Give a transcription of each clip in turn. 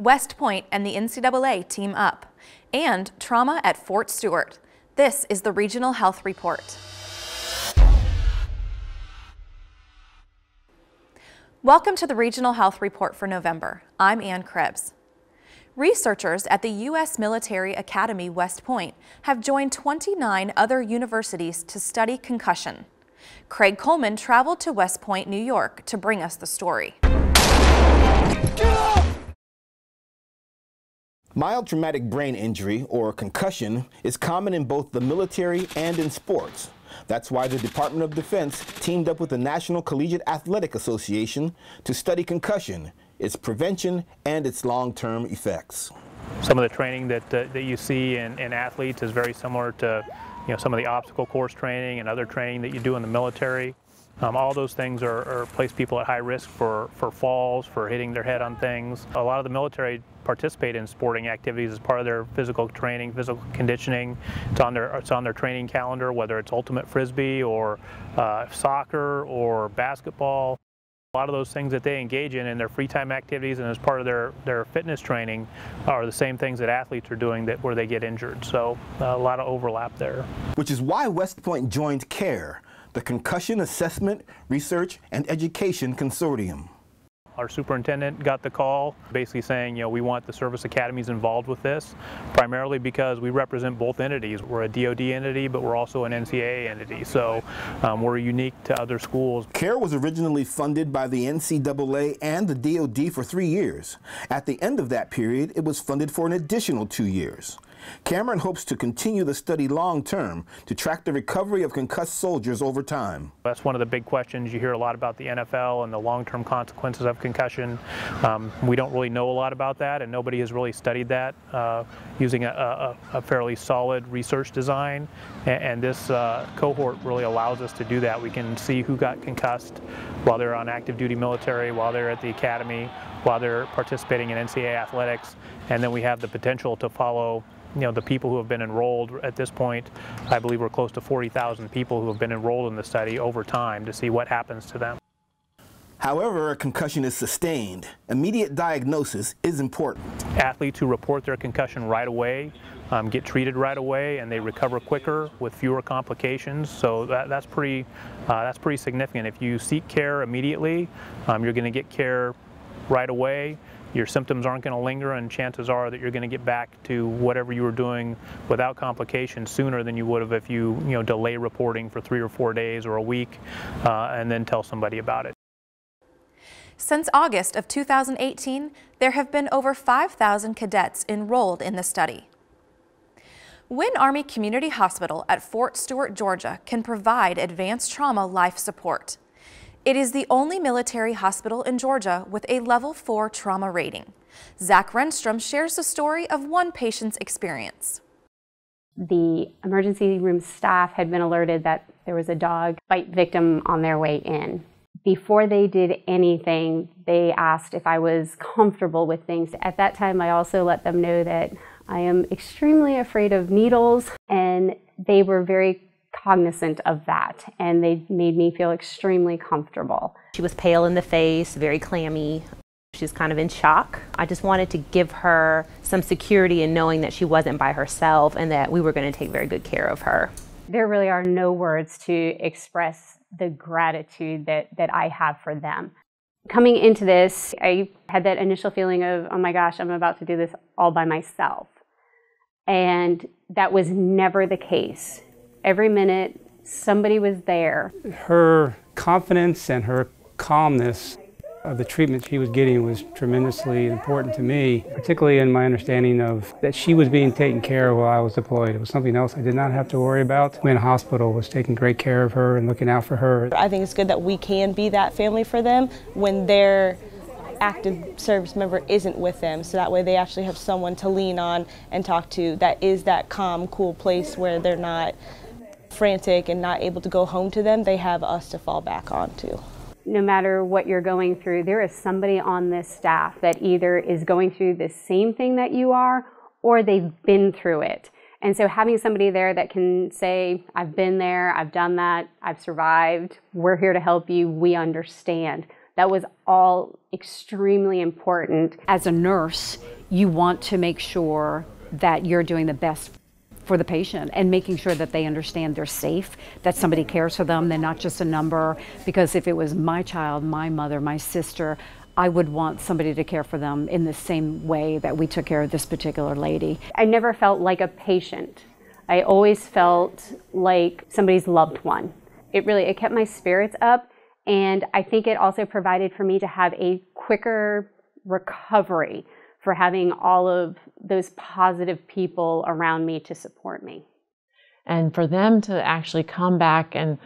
West Point and the NCAA team up, and trauma at Fort Stewart. This is the Regional Health Report. Welcome to the Regional Health Report for November. I'm Ann Krebs. Researchers at the U.S. Military Academy West Point have joined 29 other universities to study concussion. Craig Coleman traveled to West Point, New York to bring us the story. Mild traumatic brain injury, or concussion, is common in both the military and in sports. That's why the Department of Defense teamed up with the National Collegiate Athletic Association to study concussion, its prevention, and its long-term effects. Some of the training that you see in athletes is very similar to some of the obstacle course training and other training that you do in the military. All those things place people at high risk for falls, for hitting their head on things. A lot of the military participate in sporting activities as part of their physical training, physical conditioning. It's on their training calendar, whether it's ultimate frisbee or soccer or basketball. A lot of those things that they engage in their free time activities and as part of their fitness training are the same things that athletes are doing where they get injured. So a lot of overlap there. Which is why West Point joined CARE, the Concussion Assessment, Research, and Education Consortium. Our superintendent got the call basically saying, we want the service academies involved with this, primarily because we represent both entities. We're a DoD entity, but we're also an NCAA entity, so we're unique to other schools. CARE was originally funded by the NCAA and the DoD for 3 years. At the end of that period, it was funded for an additional 2 years. Cameron hopes to continue the study long-term to track the recovery of concussed soldiers over time. That's one of the big questions. You hear a lot about the NFL and the long-term consequences of concussion. We don't really know a lot about that, and nobody has really studied that using a fairly solid research design. And this cohort really allows us to do that. We can see who got concussed while they're on active duty military, while they're at the academy, while they're participating in NCAA athletics, and then we have the potential to follow the people who have been enrolled at this point. I believe we're close to 40,000 people who have been enrolled in the study over time to see what happens to them. However a concussion is sustained, immediate diagnosis is important. Athletes who report their concussion right away get treated right away, and they recover quicker with fewer complications. So that's pretty significant. If you seek care immediately, you're going to get care right away. Your symptoms aren't going to linger, and chances are that you're going to get back to whatever you were doing without complications sooner than you would have if you delay reporting for 3 or 4 days or a week and then tell somebody about it. Since August of 2018, there have been over 5,000 cadets enrolled in the study. Winn Army Community Hospital at Fort Stewart, Georgia can provide advanced trauma life support. It is the only military hospital in Georgia with a level 4 trauma rating. Zach Renstrom shares the story of one patient's experience. The emergency room staff had been alerted that there was a dog bite victim on their way in. Before they did anything, they asked if I was comfortable with things. At that time, I also let them know that I am extremely afraid of needles, and they were very cognizant of that, and they made me feel extremely comfortable. She was pale in the face, very clammy. She was kind of in shock. I just wanted to give her some security in knowing that she wasn't by herself and that we were going to take very good care of her. There really are no words to express the gratitude that I have for them. Coming into this, I had that initial feeling of, oh my gosh, I'm about to do this all by myself. And that was never the case. Every minute, somebody was there. Her confidence and her calmness of the treatment she was getting was tremendously important to me, particularly in my understanding of that she was being taken care of while I was deployed. It was something else I did not have to worry about. Wynn Hospital was taking great care of her and looking out for her. I think it's good that we can be that family for them when their active service member isn't with them, so that way they actually have someone to lean on and talk to that is that calm, cool place where they're not frantic and not able to go home to them. They have us to fall back on too. No matter what you're going through, there is somebody on this staff that either is going through the same thing that you are, or they've been through it. And so having somebody there that can say, I've been there, I've done that, I've survived, we're here to help you, we understand. That was all extremely important. As a nurse, you want to make sure that you're doing the best for the patient and making sure that they understand they're safe, that somebody cares for them, they're not just a number. Because if it was my child, my mother, my sister, I would want somebody to care for them in the same way that we took care of this particular lady. I never felt like a patient. I always felt like somebody's loved one. It kept my spirits up, and I think it also provided for me to have a quicker recovery for having all of those positive people around me to support me. And for them to actually come back and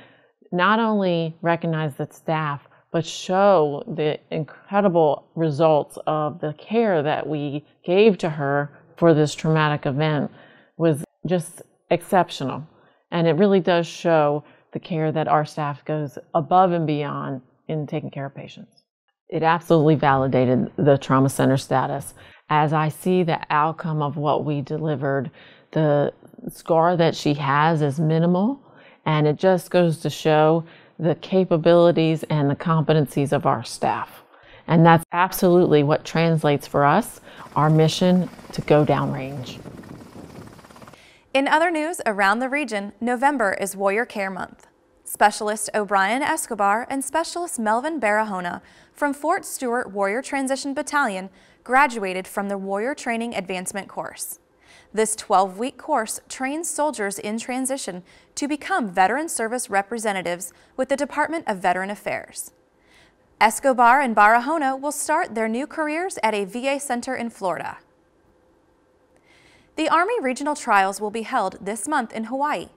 not only recognize the staff, but show the incredible results of the care that we gave to her for this traumatic event was just exceptional. And it really does show the care that our staff goes above and beyond in taking care of patients. It absolutely validated the trauma center status. As I see the outcome of what we delivered, the scar that she has is minimal, and it just goes to show the capabilities and the competencies of our staff. And that's absolutely what translates for us, our mission to go downrange. In other news around the region, November is Warrior Care Month. Specialist O'Brien Escobar and Specialist Melvin Barahona from Fort Stewart Warrior Transition Battalion graduated from the Warrior Training Advancement course. This 12-week course trains soldiers in transition to become veteran service representatives with the Department of Veteran Affairs. Escobar and Barahona will start their new careers at a VA center in Florida. The Army Regional Trials will be held this month in Hawaii.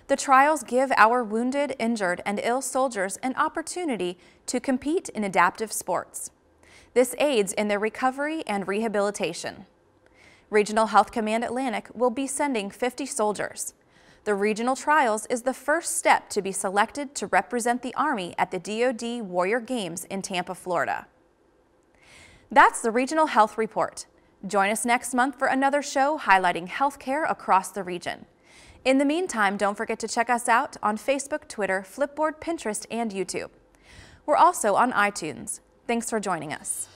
The trials give our wounded, injured, and ill soldiers an opportunity to compete in adaptive sports. This aids in their recovery and rehabilitation. Regional Health Command Atlantic will be sending 50 soldiers. The regional trials is the first step to be selected to represent the Army at the DoD Warrior Games in Tampa, Florida. That's the Regional Health Report. Join us next month for another show highlighting healthcare across the region. In the meantime, don't forget to check us out on Facebook, Twitter, Flipboard, Pinterest, and YouTube. We're also on iTunes. Thanks for joining us.